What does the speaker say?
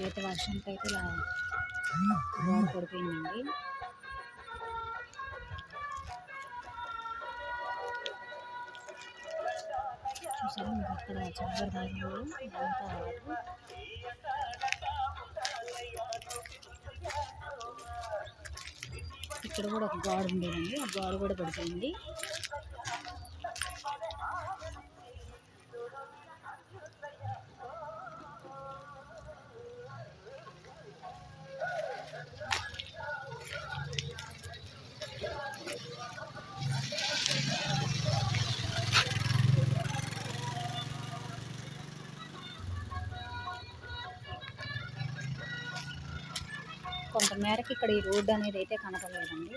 అయితే వర్షంకి అయితే ఇలా గోడ పడిపోయిందండి. చూసారా మీకు అక్కడ చివరి భాగంలో అంతా వాటర్. ఇక్కడ కూడా ఒక గోడ ఉండేదండి, ఆ గోడ కూడా పడిపోయింది. కొంత మేరకు ఇక్కడ ఈ రోడ్డు అనేది అయితే కనపడలేదండి.